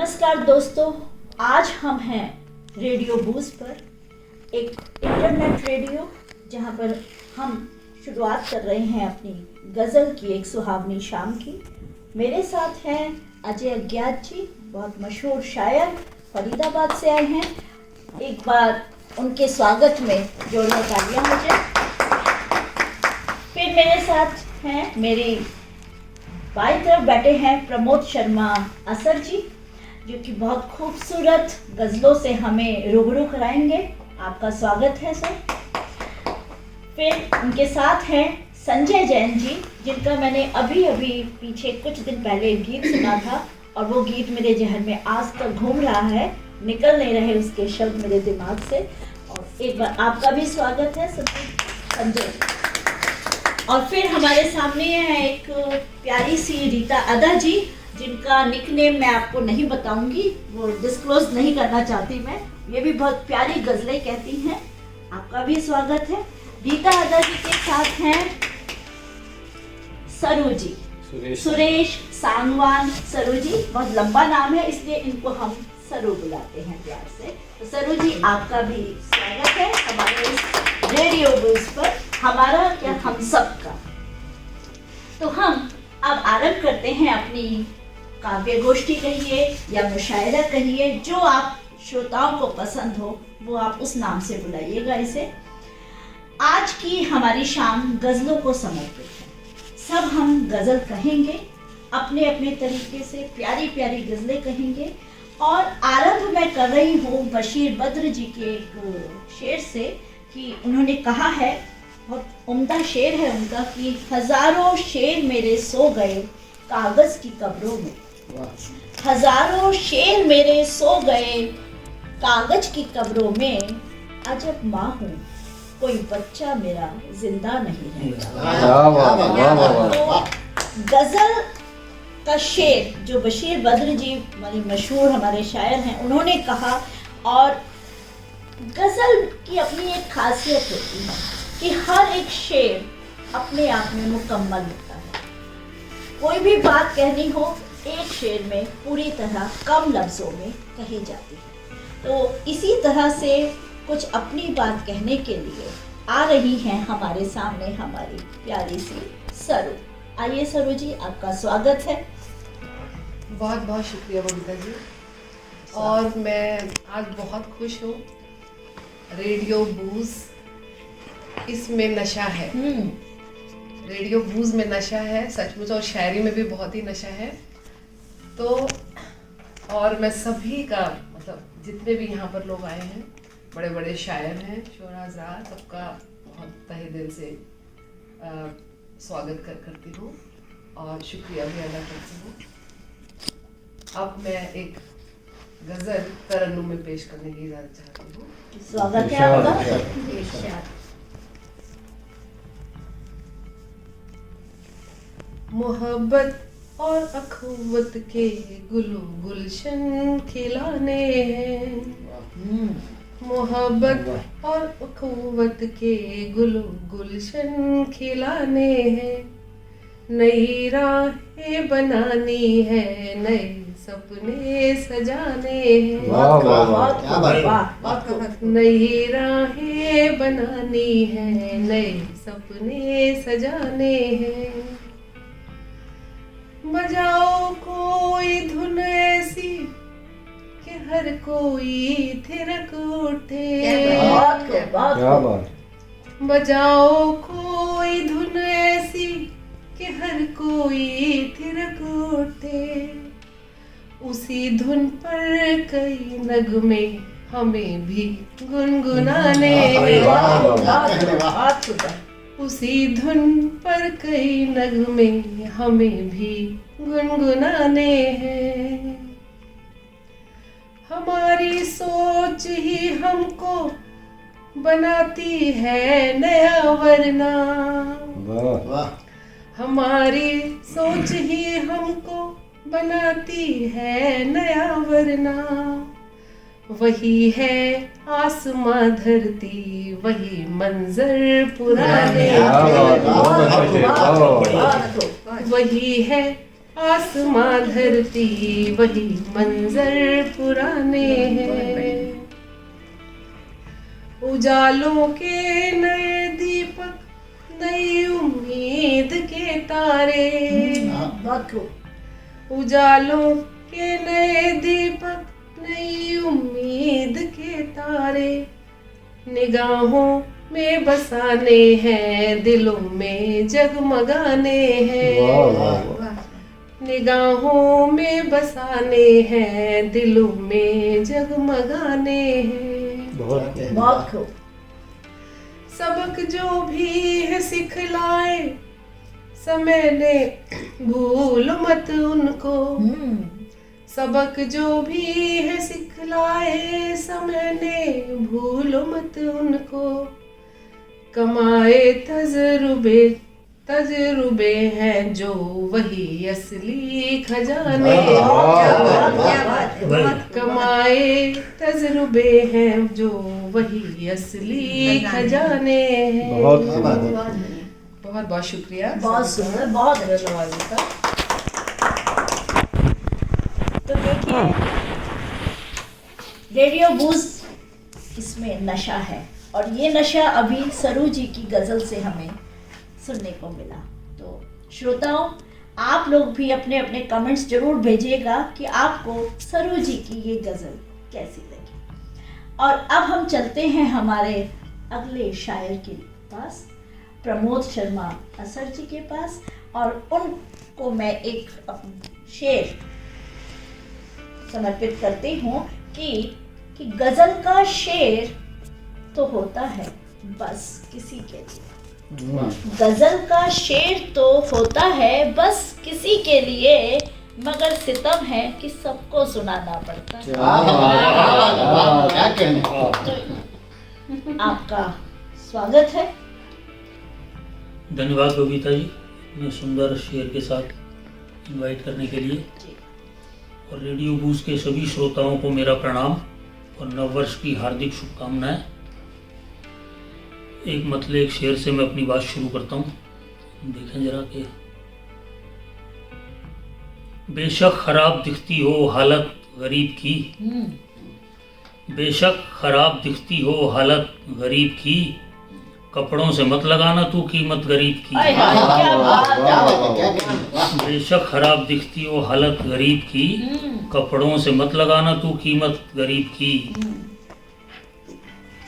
नमस्कार दोस्तों, आज हम हैं रेडियो बूज पर, एक इंटरनेट रेडियो जहां पर हम शुरुआत कर रहे हैं अपनी गज़ल की एक सुहावनी शाम की। मेरे साथ हैं अजय अज्ञात जी, बहुत मशहूर शायर, फरीदाबाद से आए हैं। एक बार उनके स्वागत में जोड़ियां तालियां हो जाए। फिर मेरे साथ हैं, मेरी बाईं तरफ बैठे हैं प्रमोद शर्मा असर जी, जो कि बहुत खूबसूरत गज़लों से हमें रूबरू कराएंगे। आपका स्वागत है सर। फिर उनके साथ हैं संजय जैन जी, जिनका मैंने अभी पीछे कुछ दिन पहले एक गीत सुना था और वो गीत मेरे जहन में आज तक घूम रहा है, निकल नहीं रहे उसके शब्द मेरे दिमाग से। और एक बार आपका भी स्वागत है संजय। और फिर हमारे सामने है एक प्यारी सी रीता अदा जी, जिनका निकनेम मैं आपको नहीं बताऊंगी, वो डिस्क्लोज नहीं करना चाहती मैं। ये भी बहुत प्यारी गज़लें कहती हैं। आपका भी स्वागत है। रीता अदा जी के साथ हैं सरू जी, सुरेश सांगवान सरू जी। बहुत लंबा नाम है, इसलिए इनको हम सरू बुलाते हैं प्यार से। तो सरू जी, आपका भी स्वागत है हमारे इस रेडियो बूज पर, हमारा क्या हम सब का। तो हम अब आरंभ करते हैं अपनी काव्य गोष्ठी कहिए या मुशायरा कहिए, जो आप श्रोताओं को पसंद हो वो आप उस नाम से बुलाइएगा इसे। आज की हमारी शाम गज़लों को समर्पित है। सब हम गज़ल कहेंगे, अपने अपने तरीके से प्यारी प्यारी गज़लें कहेंगे। और आरंभ मैं कर रही हूँ बशीर बद्र जी के एक शेर से, कि उन्होंने कहा है, बहुत उम्दा शेर है उनका, कि हजारों शेर मेरे सो गए कागज की कब्रों में। हजारों शेर मेरे सो गए कागज की कब्रों में, अजब माँ हूँ कोई बच्चा मेरा जिंदा नहीं रहता। तो गजल का शेर जो बशीर बद्र जी मशहूर हमारे शायर हैं, उन्होंने कहा। और गजल की अपनी एक खासियत होती है कि हर एक शेर अपने आप में मुकम्मल होता है। कोई भी बात कहनी हो, एक शेर में पूरी तरह कम लफ्ज़ों में कही जाती है। तो इसी तरह से कुछ अपनी बात कहने के लिए आ रही हैं हमारे सामने हमारी प्यारी सी सरू। आइए सरू जी, आपका स्वागत है। बहुत बहुत शुक्रिया बबीता जी। और मैं आज बहुत खुश हूँ। रेडियो बूज, इसमें नशा है। रेडियो बूज में नशा है सचमुच, और शायरी में भी बहुत ही नशा है। तो और मैं सभी का, मतलब जितने भी यहाँ पर लोग आए हैं, बड़े बड़े शायर हैं, शोरा हज़रात, सबका बहुत तहे दिल से स्वागत करती हूँ और शुक्रिया भी अदा करती हूँ। अब मैं एक गज़ल तरन्नुम में पेश करने की इजाज़त चाहती हूँ। स्वागत है आपका। मोहब्बत और अखुवत के गुलो गुलशन खिलाने हैं। मोहब्बत और अखुवत के गुलो गुलशन खिलाने हैं। नई राहें बनानी है, नए सपने सजाने हैं। नई राहें बनानी है, नए सपने सजाने हैं। बजाओ कोई धुन ऐसी कि हर कोई थिरक उठे। बजाओ कोई धुन ऐसी कि हर कोई थिरक उठे। उसी धुन पर कई नगमे हमें भी गुनगुनाने। उसी धुन पर कई नगमे हमें भी गुनगुनाने हैं। हमारी सोच ही हमको बनाती है नया वरना। हमारी सोच ही हमको बनाती है नया वरना। वही है आसमां धरती, वही मंजर पुराने। वही है आसमां धरती वही मंजर पुराने हैं। उजालों के नए दीपक, नई उम्मीद के तारे। बहुत खूब। उजालों के नए दीपक, नई उम्मीद के तारे, निगाहों में बसाने हैं, दिलों में जगमगाने हैं। निगाहों में बसाने हैं, दिलों में जगमगाने हैं। बहुत खूब। सबक जो भी है सिखलाए समय ने, भूल मत उनको। सबक जो भी है सिखलाए समय ने, भूलो मत उनको। कमाए तजुर्बे, तजुर्बे हैं जो वही असली खजाने। कमाए तजुर्बे हैं जो वही असली खजाने हैं। बहुत बहुत शुक्रिया। बहुत सुंदर, बहुत अच्छा। नवाजी का। तो देखिए, रेडियो बूज इसमें नशा है, और ये नशा अभी सरू जी की गजल से हमें सुनने को मिला। तो श्रोताओं, आप लोग भी अपने अपने कमेंट्स जरूर भेजिएगा कि आपको सरू जी की ये गजल कैसी लगी। और अब हम चलते हैं हमारे अगले शायर के पास, प्रमोद शर्मा असर जी के पास, और उनको मैं एक शेर समर्पित करती हूँ कि गजल का शेर तो होता है बस किसी के लिए। गजल का शेर तो होता है बस किसी के लिए, मगर सितम है कि सबको सुनाना पड़ता है। क्या कहने। तो आपका स्वागत है। धन्यवाद बबीता जी, इतने सुंदर शेर के साथ इनवाइट करने के लिए। और रेडियो बूज के सभी श्रोताओं को मेरा प्रणाम और नववर्ष की हार्दिक शुभकामनाएं। एक मतले एक शेर से मैं अपनी बात शुरू करता हूँ। देखें जरा कि बेशक खराब दिखती हो हालत गरीब की, बेशक खराब दिखती हो हालत गरीब की, कपड़ों से मत लगाना तू कीमत गरीब की। बेशक खराब दिखती हो हालत गरीब की, कपड़ों से मत लगाना तू कीमत गरीब की।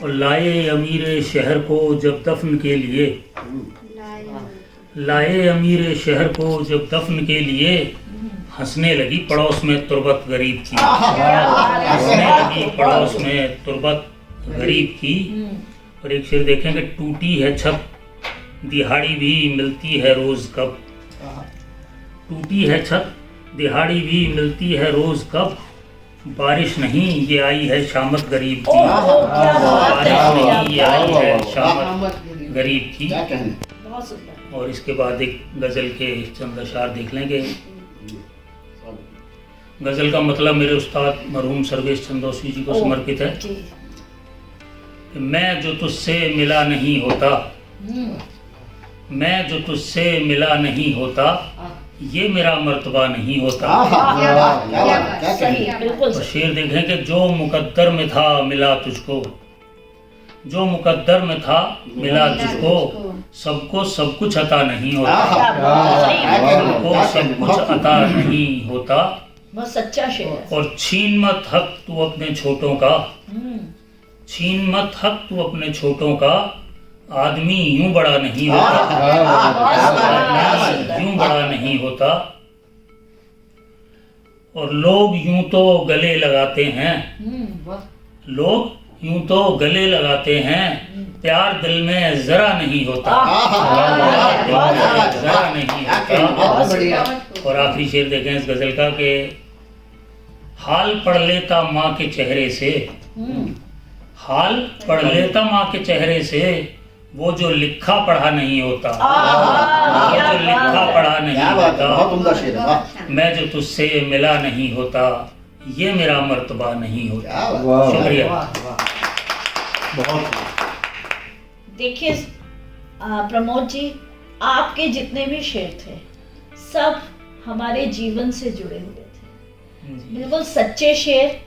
और लाए अमीर शहर को जब दफन के लिए, लाए अमीर शहर को जब दफन के लिए, हंसने लगी पड़ोस में तुरबत गरीब की। हंसने लगी पड़ोस में तुरबत गरीब की। और एक शेर देखें कि टूटी है छत दिहाड़ी भी मिलती है रोज कब, टूटी है छत दिहाड़ी भी मिलती है रोज कब, बारिश नहीं ये आई है शामत गरीब की। बारिश नहीं ये आई है शामत गरीब की। और इसके बाद एक गज़ल के चंद अशार देख लेंगे। गज़ल का मतलब मेरे उस्ताद मरहूम सर्वेश चंदौसी जी को समर्पित है। मैं जो तुझसे मिला नहीं होता, मैं जो तुझसे मिला नहीं होता, ये मेरा मर्तबा नहीं होता। और शेर देखें कि जो मुकद्दर में था मिला तुझको, जो मुकद्दर में था मिला तुझको, सबको सब कुछ अता नहीं होता। सबको सब कुछ अता नहीं होता। बहुत सच्चा शेर। और छीन मत हक तू अपने छोटों का, छीन मत हक तू अपने छोटों का, आदमी यूं बड़ा नहीं होता। आदमी यूं बड़ा नहीं होता। और लोग यूं तो गले लगाते हैं, लोग यूं तो गले लगाते हैं, प्यार दिल में जरा नहीं होता। जरा नहीं होता। और आखिरी शेर देखें इस गजल का कि हाल पढ़ लेता माँ के चेहरे से, हाल पढ़ लेता माँ के चेहरे से, वो जो लिखा पढ़ा नहीं होता। वो जो लिखा पढ़ा नहीं होता। मैं जो तुझसे मिला नहीं होता, ये मेरा मर्तबा नहीं होता। शुक्रिया। देखिए प्रमोद जी, आपके जितने भी शेर थे सब हमारे जीवन से जुड़े हुए थे, जी। बिल्कुल सच्चे शेर।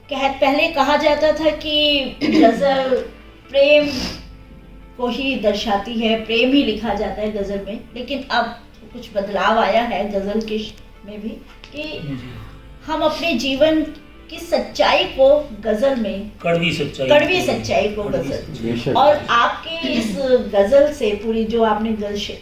पहले कहा जाता था कि गजल प्रेम को ही दर्शाती है, प्रेम ही लिखा जाता है गजल में, लेकिन अब कुछ बदलाव आया है गजल के में भी कि जी। हम अपने जीवन की सच्चाई को गजल में, कड़वी कड़वी सच्चाई को कड़वी गजल, बेशक। और आपके इस गजल से पूरी जो आपने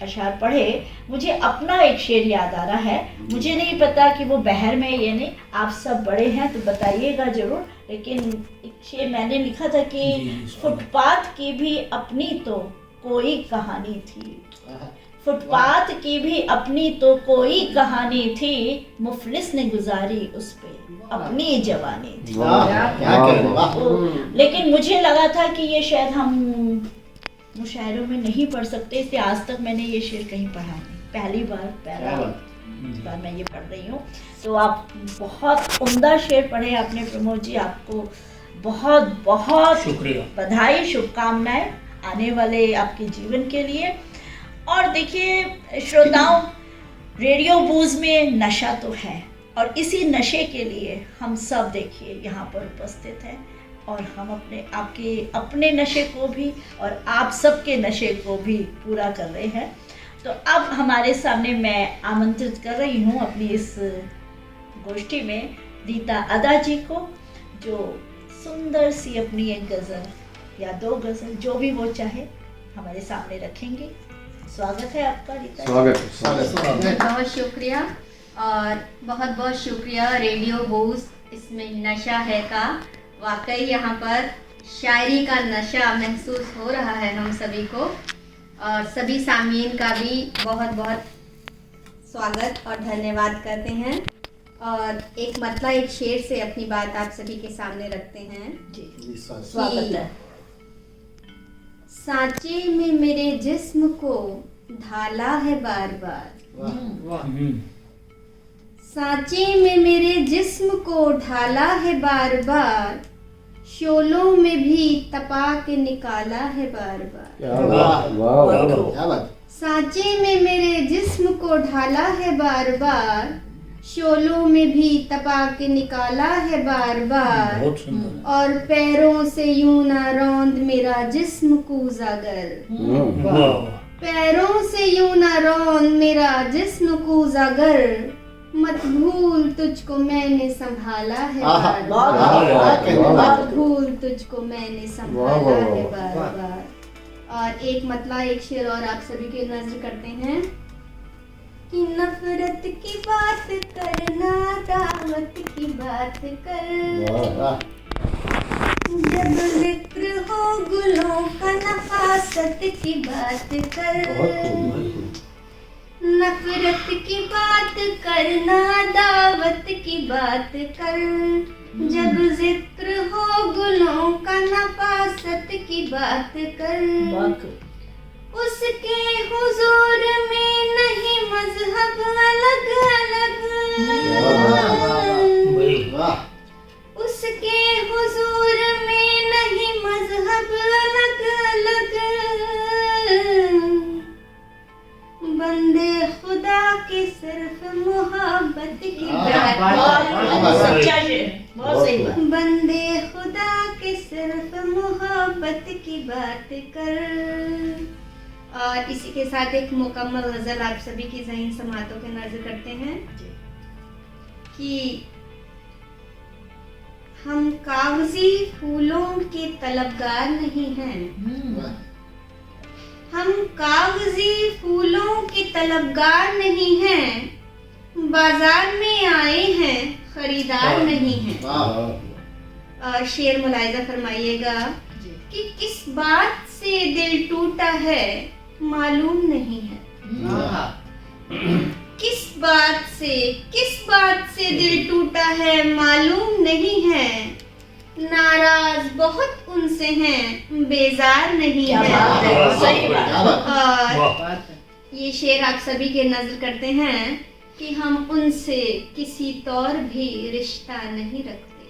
अशार पढ़े, मुझे अपना एक शेर याद आ रहा है। मुझे नहीं पता कि वो बहर में या नहीं, आप सब बड़े हैं तो बताइएगा जरूर, लेकिन एक शेर मैंने लिखा था कि जी, फुटपाथ की भी अपनी तो कोई कहानी थी, फुटपाथ की भी अपनी तो कोई कहानी थी, मुफलिस ने गुजारी उस पे अपनी जवानी थी। वाह, क्या कहने, वाह। लेकिन मुझे लगा था कि ये शायद हम मुशायरों में नहीं पढ़ सकते, इसलिए आज तक मैंने ये शेर कहीं पढ़ा नहीं, पहली बार मैं ये पढ़ रही हूँ। तो आप बहुत उम्दा शेर पढ़े आपने प्रमोद जी, आपको बहुत बहुत शुक्रिया। बधाई, शुभकामनाएं आने वाले आपके जीवन के लिए। और देखिए श्रोताओं, रेडियो बूज में नशा तो है, और इसी नशे के लिए हम सब देखिए यहाँ पर उपस्थित हैं, और हम आपके अपने नशे को भी और आप सबके नशे को भी पूरा कर रहे हैं। तो अब हमारे सामने मैं आमंत्रित कर रही हूँ अपनी इस गोष्ठी में रीता अदा जी को, जो सुंदर सी अपनी एक गज़ल या दो गज़ल जो भी वो चाहे हमारे सामने रखेंगे। स्वागत है आपका रीता जी। स्वागत। बहुत शुक्रिया, और बहुत बहुत शुक्रिया रेडियो बूज इसमें नशा है का। वाकई यहाँ पर शायरी का नशा महसूस हो रहा है हम सभी को, और सभी सामीन का भी बहुत बहुत स्वागत और धन्यवाद करते हैं। और एक मतलब एक शेर से अपनी बात आप सभी के सामने रखते हैं। जी, स्वागत है। सांचे में मेरे जिस्म को ढाला है बार बार, सांचे में मेरे जिस्म को ढाला है बार बार, शोलों में भी तपा के निकाला है बार बार। क्या बात, वाह वाह, क्या बात। सांचे में मेरे जिस्म को ढाला है बार बार, शोलों में भी तपा के निकाला है बार बार, बहुत सुंदर। और पैरों से यूं ना रौंद मेरा जिस्म कूजागर, वाह। पैरों से यूं ना रौंद मेरा जिस्म कूजागर, मत भूल तुझको मैंने संभाला है बार बार, मत भूल तुझको मैंने संभाला है बार बार। और एक मतलब एक शेर और आप सभी के नजर करते हैं कि नफरत की बात करना, दावत की बात कर, जब जिक्र हो गुलों का नफासत की बात कर, नफरत की बात करना, दावत की बात कर, जब जिक्र हो गुलों का नफासत की बात कर, उसके हुजूर में नहीं मजहब अलग अलग, उसके हुजूर में नहीं मजहब अलग अलग, बंदे खुदा की सिर्फ मोहब्बत की बात, बंदे खुदा की सिर्फ मोहब्बत की बात कर। और इसी के साथ एक मुकम्मल गजल आप सभी की ज़हीन समातों के नजर करते हैं कि हम कागजी फूलों के तलबगार नहीं हैं, हम कागजी फूलों के तलबगार नहीं हैं, बाजार में आए हैं खरीदार नहीं हैं। और शेर मुलाहिजा फरमाइएगा कि किस बात से दिल टूटा है मालूम नहीं है, किस बात से दिल टूटा है मालूम नहीं है, नाराज बहुत उनसे हैं बेजार नहीं है। और ये शेर आप सभी के नजर करते हैं कि हम उनसे किसी तौर भी रिश्ता नहीं रखते,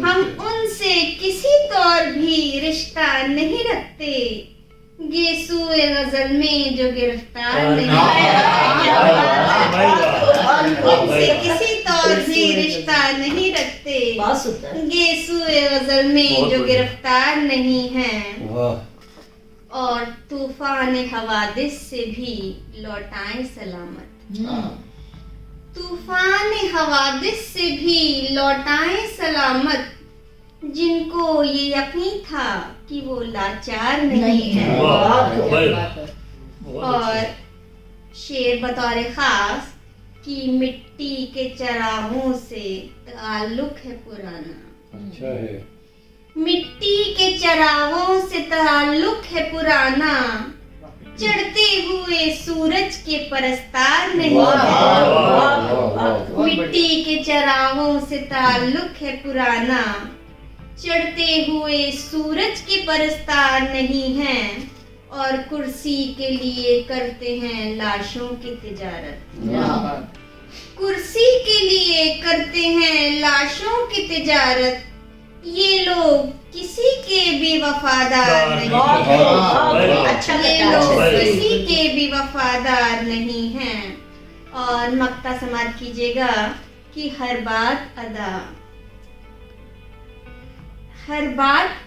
हम उनसे किसी तौर भी रिश्ता नहीं रखते, गेसुए गजल में जो गिरफ्तार नहीं उनसे किसी तौर से रिश्ता नहीं रखते, बहुत सुंदर। गेसुए गजल में बहुत जो बढ़िया। गिरफ्तार नहीं है, वाह और तूफान हवादिस से भी लौटाएं सलामत। तूफान हवादिस से भी लौटाएं सलामत, जिनको ये यकीन था कि वो लाचार नहीं है। वाह, क्या भाई। बात है। बहुत और अच्छा। शेर बतौर खास कि मिट्टी के चरागों से ताल्लुक है पुराना, अच्छा है। मिट्टी के चरागों से ताल्लुक है पुराना, चढ़ते हुए सूरज के परस्तार नहीं है। मिट्टी के चरागों से ताल्लुक है पुराना, चढ़ते हुए सूरज के परस्तार नहीं है, और कुर्सी के लिए करते हैं लाशों की तिजारत। क्या बात। कुर्सी के लिए करते हैं लाशों की तिजारत, ये लोग किसी के भी वफादार नहीं बहुत हैं। बहुत अच्छा ये कटा लोग है। किसी के भी वफादार नहीं हैं। और मक्ता समाप्त कीजिएगा कि हर बात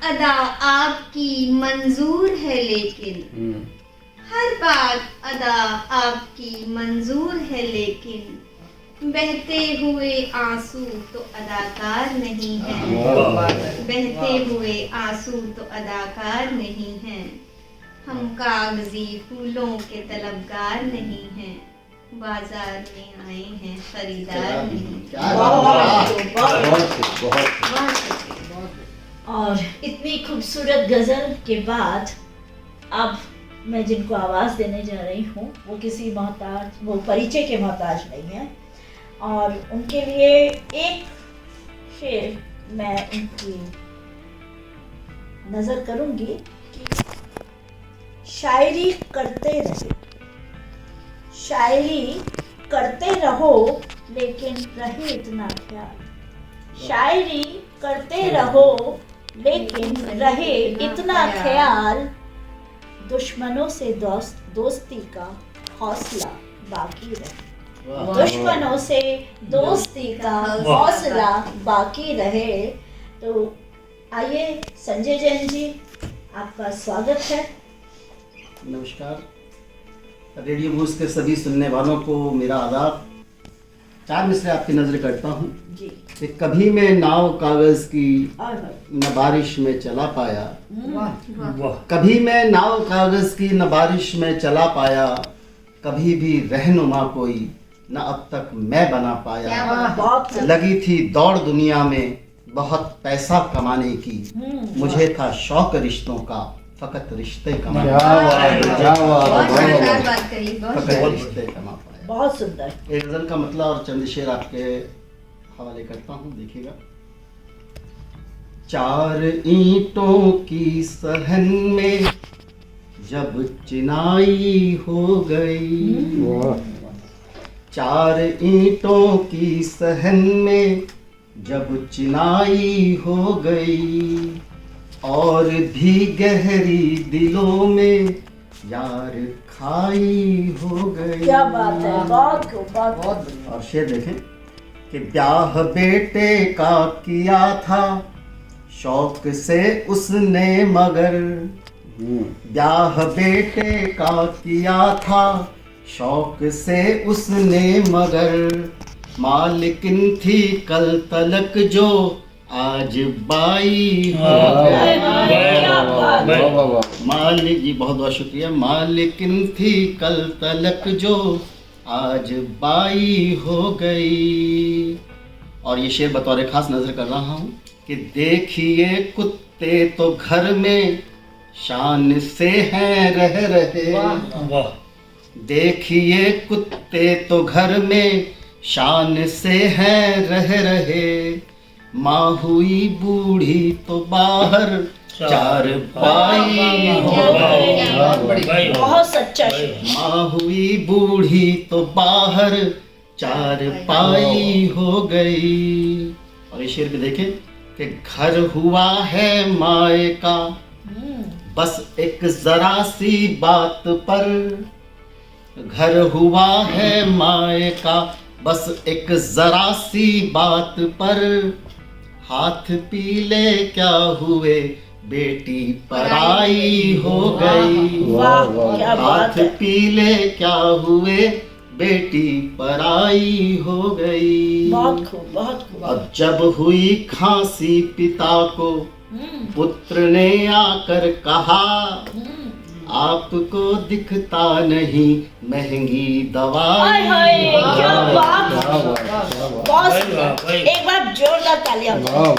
अदा आपकी मंजूर है, लेकिन हर बात अदा आपकी मंजूर है, लेकिन बहते हुए आंसू तो अदाकार नहीं है। क्या बात है। बहते हुए आंसू तो अदाकार नहीं हैं, हम कागजी फूलों के तलबगार नहीं हैं, बाजार में आए हैं खरीदार नहीं। क्या बहुत बहुत और इतनी खूबसूरत गजल के बाद अब मैं जिनको आवाज देने जा रही हूँ वो किसी मोहताज, वो परिचय के मोहताज नहीं है, और उनके लिए एक शेर मैं उनकी नजर करूंगी कि शायरी करते रहो लेकिन रहे इतना ख्याल, शायरी करते रहो लेकिन रहे इतना ख्याल, दुश्मनों से दोस्ती का हौसला बाकी रहे, दुश्मनों से दोस्ती का हौसला बाकी रहे। तो आइए संजय जैन जी, आपका स्वागत है। नमस्कार, रेडियो बूस के सभी सुनने वालों को मेरा आदाब। 4 मिसरे आपकी नजर करता हूँ जी। कि कभी मैं नाव कागज की और न बारिश में चला पाया, वाह। कभी मैं नाव कागज की न बारिश में चला पाया, कभी भी रहनुमा कोई न अब तक मैं बना पाया। बहुत लगी थी दौड़ दुनिया में बहुत पैसा कमाने की, मुझे था शौक रिश्तों का फकत रिश्ते कमाने बहुत शानदार बात कही, बहुत फकत रिश्ते कमा पाया। बहुत सुंदर। एक गजल का मतलब और चंद शेर आपके हवाले करता हूँ, देखिएगा। 4 ईंटों की सहन में जब चिनाई हो गई, 4 ईंटों की सहन में जब चिनाई हो गई, और भी गहरी दिलों में यार खाई हो गई। क्या बात है, बहुत खूब, बहुत और शेर देखें कि ब्याह बेटे का किया था शौक से उसने, मगर ब्याह बेटे का किया था शौक से उसने, मगर मालिकिन थी कल तलक जो आज बाई हो गई। मालिक जी बहुत बहुत शुक्रिया। मालिकिन थी कल तलक जो आज बाई हो गई। और ये शेर बतौर खास नजर कर रहा हूँ कि देखिए कुत्ते तो घर में शान से हैं रह रहे, वाह। देखिए कुत्ते तो घर में शान से हैं रह रहे, माँ हुई बूढ़ी तो बाहर चार पाई हो गई। बहुत सच्चा शेर। माँ हुई बूढ़ी तो बाहर चार पाई हो गई। और ये शेर भी देखें कि घर हुआ है माए का बस एक जरा सी बात पर घर हुआ है माए का, बस एक जरा सी बात पर हाथ पीले क्या हुए, बेटी पराई हो गई। वाह क्या बात हाथ है। पीले क्या हुए, बेटी पराई हो गई। बहुत खूब, बहुत खूब। अब जब हुई खांसी पिता को, पुत्र ने आकर कहा, आपको दिखता नहीं महंगी हाय दवाई। हाय क्या बात है। वाह, बहुत वाह। एक बार जोरदार तालियां हो जाए।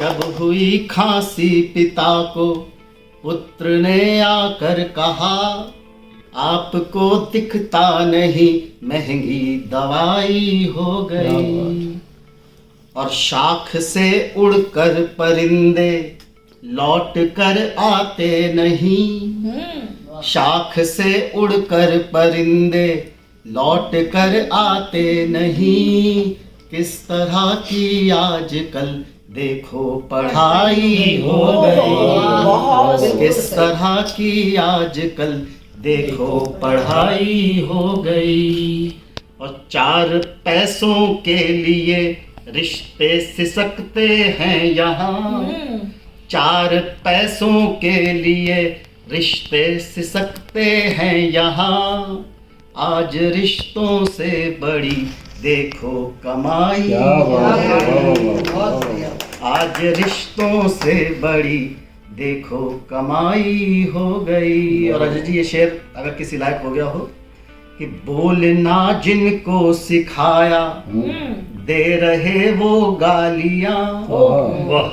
जब हुई खांसी पिता को, पुत्र ने आकर कहा, आपको दिखता नहीं महंगी दवाई हो गई। और शाख से उड़कर परिंदे लौट कर आते नहीं, शाख से उड़कर परिंदे लौट कर आते नहीं। किस तरह की आजकल देखो पढ़ाई हो बहुत गई, किस तरह की आजकल देखो पढ़ाई हो गई। और 4 पैसों के लिए रिश्ते सिसकते हैं यहाँ, 4 पैसों के लिए रिश्ते सिसकते हैं यहाँ। आज रिश्तों से बड़ी देखो कमाई हो गई, आज रिश्तों से बड़ी देखो कमाई हो गई। और अजय जी ये शेर अगर किसी लायक हो गया हो कि बोलना जिनको सिखाया, दे रहे वो गालियां। वाह,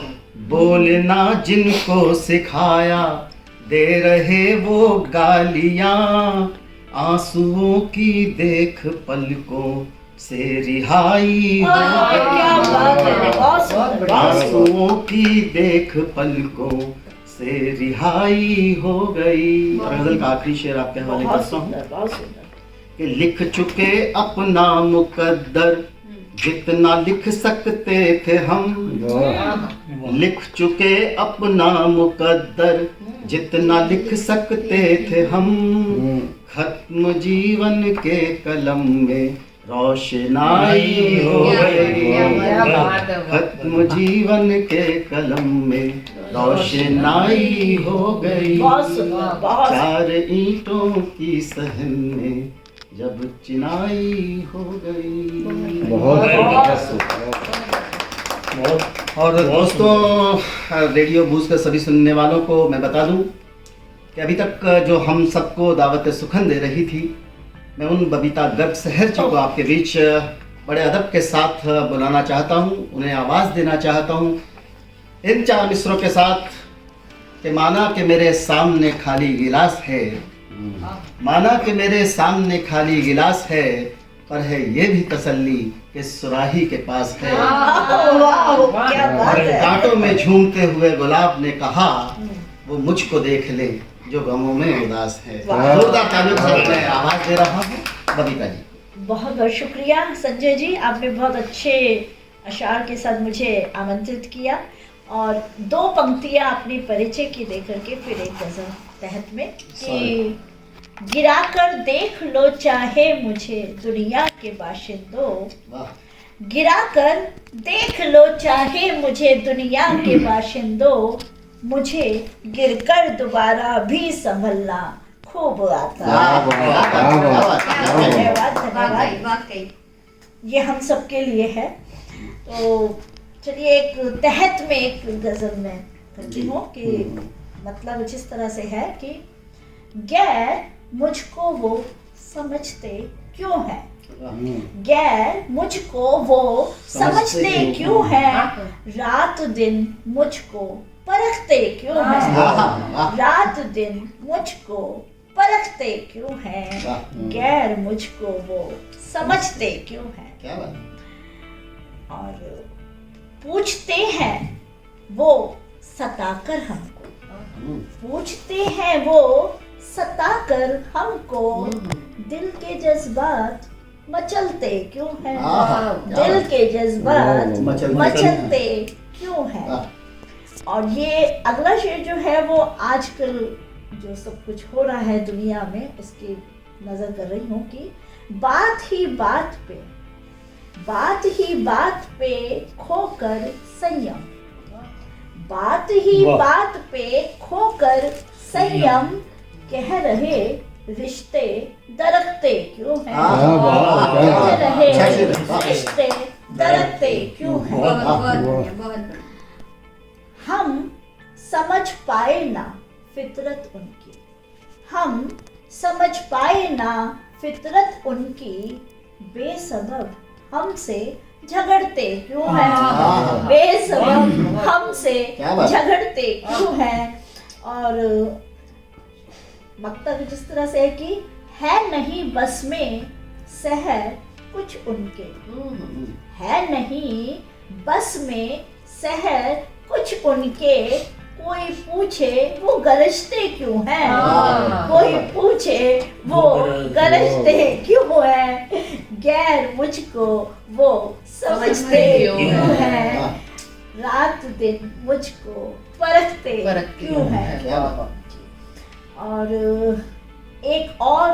बोलना जिनको सिखाया, दे रहे वो गालियां। आंसुओं की देख पलकों से रिहाई हो क्या बात है। बहुत सुंदर। आंसुओं की देख पलकों से रिहाई हो गई। और गजल का आखिरी शेर आपके हवाले बहुत करता हूँ सुंदर, बहुत सुंदर। कि लिख चुके अपना मुकद्दर जितना लिख सकते थे हम, लिख चुके अपना मुकद्दर जितना लिख सकते थे हम। खत्म जीवन के कलम में रोशनाई हो गई, खत्म जीवन के कलम में रोशनाई हो गई। बहुत सुंदर, बहुत 4 ईंटों की सहन में जब चिनाई हो गई। और दोस्तों रेडियो बूज के सभी सुनने वालों को मैं बता दूं कि अभी तक जो हम सबको दावत सुखन दे रही थी, मैं उन बबीता गर्ग सहर जी को आपके बीच बड़े अदब के साथ बुलाना चाहता हूं, उन्हें आवाज़ देना चाहता हूं इन 4 मिसरों के साथ कि माना कि मेरे सामने खाली गिलास है, माना कि मेरे सामने खाली गिलास है, पर है ये भी तसल्ली कि सुराही के पास है। वाह क्या बात है। कांटों में झूमते हुए गुलाब ने कहा, वो मुझको देख ले जो गमों में उदास है। जोरदार तालियों के साथ मैं आवाज दे रहा हूँ बबीता जी। बहुत बहुत शुक्रिया संजय जी, आपने बहुत अच्छे अशार के साथ मुझे आमंत्रित किया और 2 पंक्तियां अपनी परिचय की देकर के फिर एक गजल तहत में कि गिरा कर देख लो चाहे मुझे दुनिया के बाशिंदों, गिरा कर देख लो चाहे मुझे दुनिया के बाशिंदों, मुझे गिरकर दोबारा भी संभलना खूब आता है। धन्यवाद धन्यवाद, ये हम सबके लिए है। तो चलिए एक तहत में एक गजल में करती हूँ कि मतलब जिस तरह से है कि गैर मुझको वो समझते क्यों है, गैर मुझको वो समझते क्यों है, रात दिन मुझको परखते क्यों है, रात दिन मुझको परखते क्यों है, गैर मुझको वो समझते क्यों है। क्या बात। और पूछते हैं वो सताकर हमको, पूछते हैं वो सताकर हमको, दिल के जज्बात मचलते क्यों हैं, दिल के जज्बात मचलते क्यों हैं, और ये अगला शेर जो है वो आजकल जो सब कुछ हो रहा है दुनिया में उसकी नजर कर रही हूँ कि बात ही बात पे खोकर संयम, बात ही वाह। बात पे खोकर संयम, कह रहे रिश्ते दरकते क्यों हैं, कह रहे रिश्ते दरकते क्यों हैं। बहुत बढ़िया। हम समझ पाए ना फितरत उनकी, हम समझ पाए ना फितरत उनकी, बेसबब हमसे झगड़ते क्यों हैं, बेसबब हमसे क्या बात? झगड़ते क्यों हैं। और वक्तव्य जिस तरह से है कि है नहीं बस में सहर कुछ उनके, है नहीं बस में सहर कुछ उनके, कोई पूछे वो गरजते क्यों हैं, कोई पूछे वो गरजते क्यों हैं, गैर मुझको वो समझते क्यों हैं, रात दिन मुझको परखते क्यों हैं। क्या बात? और एक और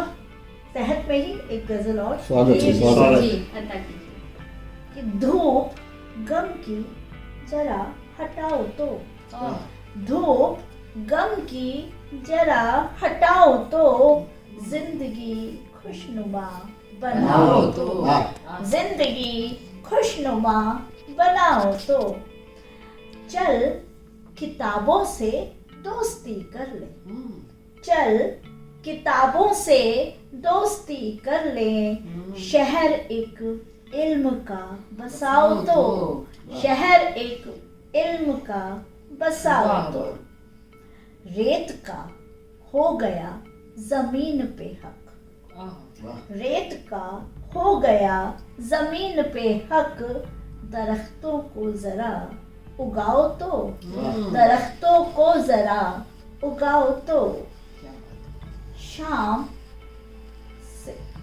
तहत में ही एक गजल और स्वागत है, ये स्वागत। जी, अदा कीजिए। कि धूप गम की जरा हटाओ तो, धूप गम की जरा हटाओ तो, जिंदगी खुशनुमा बनाओ तो, जिंदगी खुशनुमा बनाओ तो, चल किताबों से दोस्ती कर ले, चल किताबों से दोस्ती कर ले, शहर एक इल्म का बसाओ तो, शहर एक इल्म का बसाओ तो, रेत का हो गया जमीन पे हक, रेत का हो गया जमीन पे हक, दरख्तों को जरा उगाओ तो, दरख्तों को जरा उगाओ तो,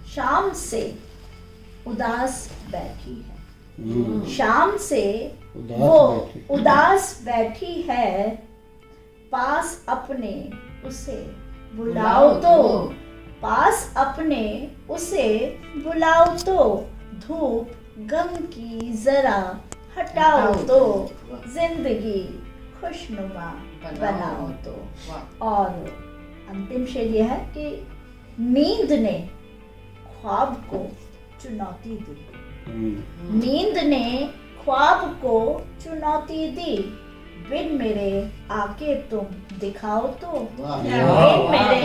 शाम से उदास बैठी है, शाम से वो उदास बैठी है, पास अपने उसे बुलाओ तो, पास अपने उसे बुलाओ तो, धूप गम की जरा हटाओ तो, जिंदगी खुशनुमा बनाओ तो। और अंतिम शेर यह है कि नींद ने ख्वाब को चुनौती दी, नींद ने ख्वाब को चुनौती दी, बिन मेरे आके तुम दिखाओ तो, बिन मेरे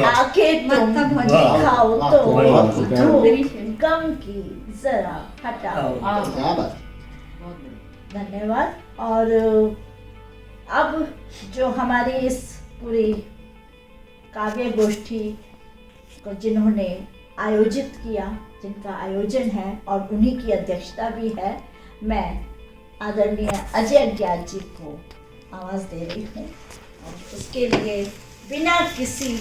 आके तुम दिखाओ तो, धूप गम की जरा हटाओ तो। क्या बात? धन्यवाद। और अब जो हमारी इस पूरी काव्य गोष्ठी को जिन्होंने आयोजित किया, जिनका आयोजन है और उन्हीं की अध्यक्षता भी है, मैं आदरणीय अजय ज्ञात जी को आवाज़ दे रही हूँ। और उसके लिए बिना किसी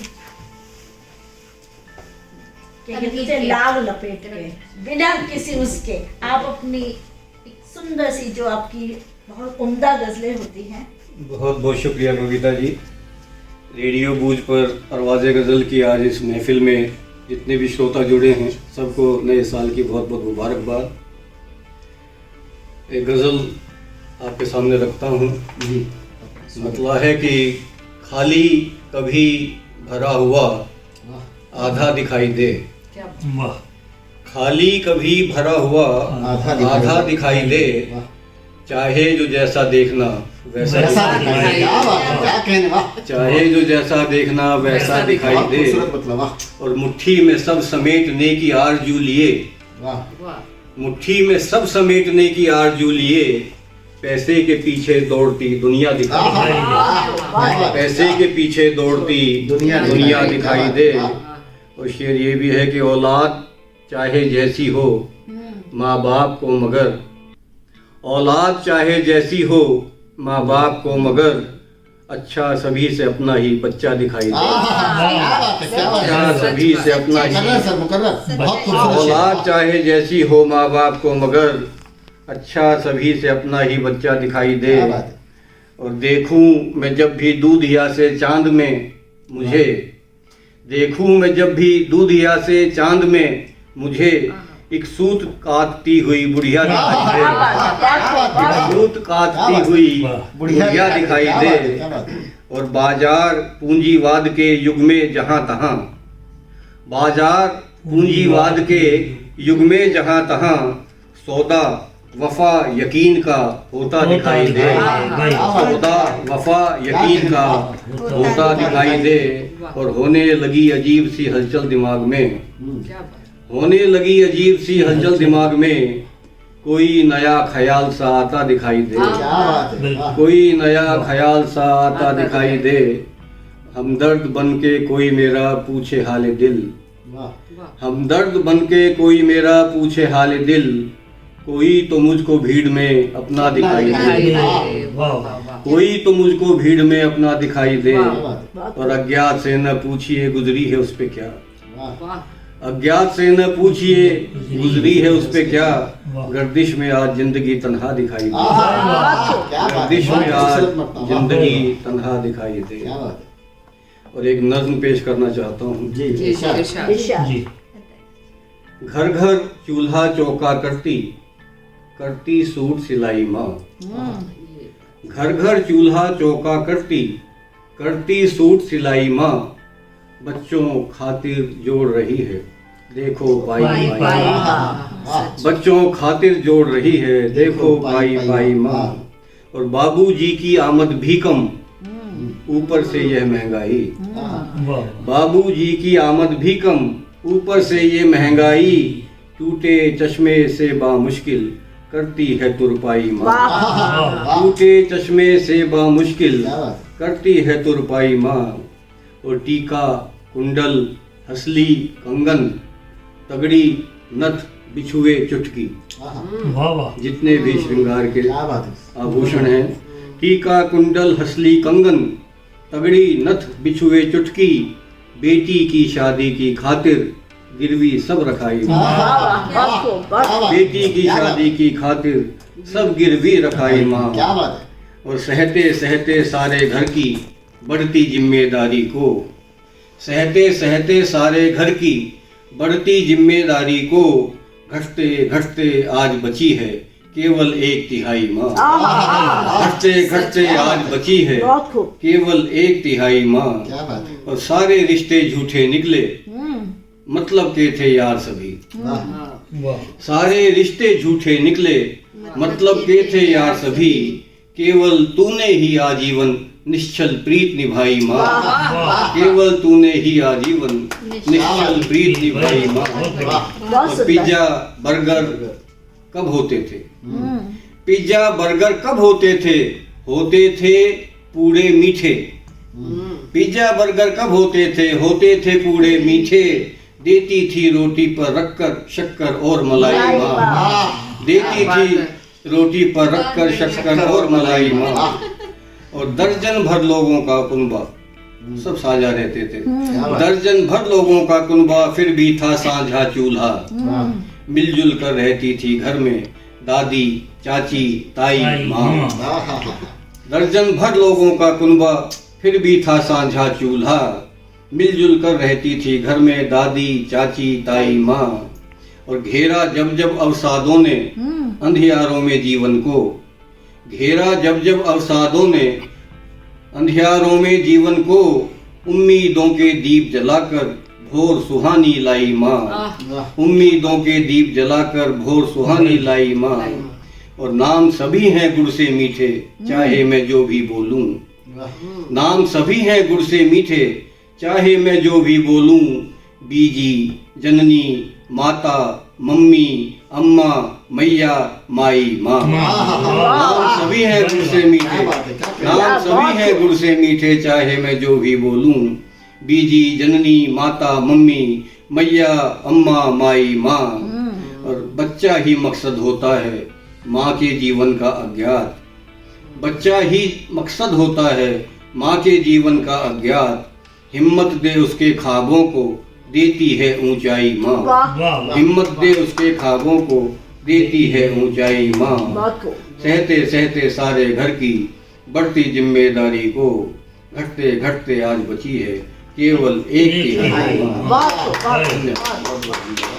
लाग लपेट के, बिना किसी उसके, आप अपनी एक सुंदर सी जो आपकी बहुत उम्दा गजलें होती हैं। बहुत बहुत शुक्रिया बबीता जी। रेडियो बूझ पर आवाज़े गज़ल की आज इस महफिल में जितने भी श्रोता जुड़े हैं सबको नए साल की बहुत बहुत मुबारकबाद। एक गज़ल आपके सामने रखता हूँ। मतलब है कि खाली कभी भरा हुआ आधा दिखाई दे, वाह, खाली कभी भरा हुआ आधा दिखाई दे, चाहे जो जैसा देखना वैसा दिखाई दे, क्या बात है? क्या कहने? वाह! चाहे जो जैसा देखना वैसा दिखाई बहुत दे, खूबसूरत मतलब। वाह और मुट्ठी में सब समेटने की आरजू लिए, वाह! मुट्ठी में सब समेटने की आरजू लिए, पैसे के पीछे दौड़ती दुनिया दिखाई दे, वाह! पैसे के पीछे दौड़ती दुनिया दिखाई दे। और शेर ये भी है कि औलाद चाहे जैसी हो माँ बाप को मगर, औलाद चाहे जैसी हो माँ बाप को मगर, अच्छा सभी से अपना ही बच्चा दिखाई दे, क्या बात है? क्या बात अच्छा है? सभी से अपना ही, मुकर्रर सर, मुकर्रर। बहुत खूबसूरत शेर। औलाद चाहे जैसी हो माँ बाप को मगर, अच्छा सभी से अपना ही बच्चा दिखाई दे, क्या बात है? और देखूं मैं जब भी दूधिया से चांद में मुझे, देखूं मैं जब भी दूधिया से चांद में मुझे एक सूत काटती हुई बुढ़िया दिखाई दे, सूत काटती हुई बुढ़िया दिखाई दे। और बाजार पूंजीवाद के युग में जहां तहां, बाजार पूंजीवाद के युग में जहां तहां सौदा वफा यकीन का होता दिखाई दे, सौदा वफा यकीन का होता दिखाई दे। और होने लगी अजीब सी हलचल दिमाग में, होने लगी अजीब सी हलचल दिमाग में, कोई नया ख्याल सा आता दिखाई दे, कोई नया ख्याल सा आता दिखाई दे। हमदर्द बन के कोई मेरा पूछे हाल दिल, हमदर्द बन के कोई मेरा पूछे हाल दिल, कोई तो मुझको भीड़ में अपना दिखाई दे, कोई तो मुझको भीड़ में अपना दिखाई दे। और अज्ञात से न पूछिए गुजरी है उस पे क्या, अज्ञात से न पूछिए गुजरी है उस पे क्या, गर्दिश में आज जिंदगी तन्हा दिखाई दे, गर्दिश में आज जिंदगी तन्हा दिखाई दे। और एक नज्म पेश करना चाहता हूँ। जी घर घर चूल्हा चौका करती, करती सूट सिलाई माँ, घर घर चूल्हा चौका करती, करती सूट सिलाई माँ, बच्चों खातिर जोड़ रही है देखो पाई पाई माँ, बच्चों खातिर जोड़ रही है देखो पाई पाई माँ। और बाबूजी की आमद भी कम, ऊपर से यह महंगाई, बाबूजी की आमद भी कम, ऊपर से ये महंगाई, टूटे चश्मे से बामुश्किल करती है तुरपाई माँ, टूटे चश्मे से बामुश्किल करती है तुरपाई माँ। और टीका कुंडल हसली कंगन, तगड़ी नथ बिछुए चुटकी, जितने भी श्रृंगार के आभूषण हैं, टीका कुंडल हसली कंगन, तगड़ी नथ बिछुए चुटकी, बेटी की शादी की खातिर गिरवी सब रखाई, बेटी की शादी की खातिर सब गिरवी रखाई माँ। और सहते सहते सारे घर की बढ़ती जिम्मेदारी को, सहते सहते सारे घर की बढ़ती जिम्मेदारी को, घटते घटते आज बची है केवल 1/3 माँ, घटते घटते आज बची है केवल 1/3 माँ। और सारे रिश्ते झूठे निकले मतलब के थे यार सभी, सारे रिश्ते झूठे निकले मतलब के थे यार सभी, केवल तूने ही आजीवन निश्चल प्रीत निभाई माँ, केवल तूने ही आजीवन निश्चल प्रीत निभाई माँ। और पिज्जा बर्गर कब होते थे, पिज्जा बर्गर कब होते थे पूरे मीठे, पिज्जा बर्गर कब होते थे पूरे मीठे, देती थी रोटी पर रखकर शक्कर और मलाई माँ, देती थी रोटी पर रखकर शक्कर और मलाई माँ। और दर्जन भर लोगों का कुनबा, सब साझा रहते थे, दर्जन भर लोगों का कुनबा, फिर भी था साझा चूल्हा, मिलजुल कर रहती थी घर में दादी चाची ताई माँ। दर्जन भर लोगों का कुनबा, फिर भी था साझा चूल्हा, मिलजुल कर रहती थी घर में दादी चाची ताई माँ। और घेरा जब जब अवसादों ने अंधियारों में जीवन को, घेरा जब जब अवसादों ने अंधियारों में जीवन को, उम्मीदों के दीप जलाकर भोर सुहानी लाई माँ, उम्मीदों के दीप जलाकर भोर सुहानी लाई माँ। और नाम सभी हैं गुड़ से मीठे चाहे मैं जो भी बोलूं, नाम सभी हैं गुड़ से मीठे चाहे मैं जो भी बोलूं, बीजी जननी माता मम्मी अम्मा मैया माई माँ। नाम सभी हैं गुड़ से मीठे, नाम सभी हैं गुड़ से मीठे चाहे मैं जो भी बोलूं, बीजी जननी माता मम्मी मैया अम्मा माई माँ। और बच्चा ही मकसद होता है माँ के जीवन का अज्ञात, बच्चा ही मकसद होता है माँ के जीवन का अज्ञात, हिम्मत दे उसके ख्वाबों को देती है ऊंचाई माँ, हिम्मत दे उसके ख्वाबों को देती है ऊंचाई माँ। सहते सहते सारे घर की बढ़ती जिम्मेदारी को घटते घटते आज बची है केवल एक तिहाई। वाह, वाह, वाह, धन्यवाद। वाह। बहुत बहुत धन्यवाद।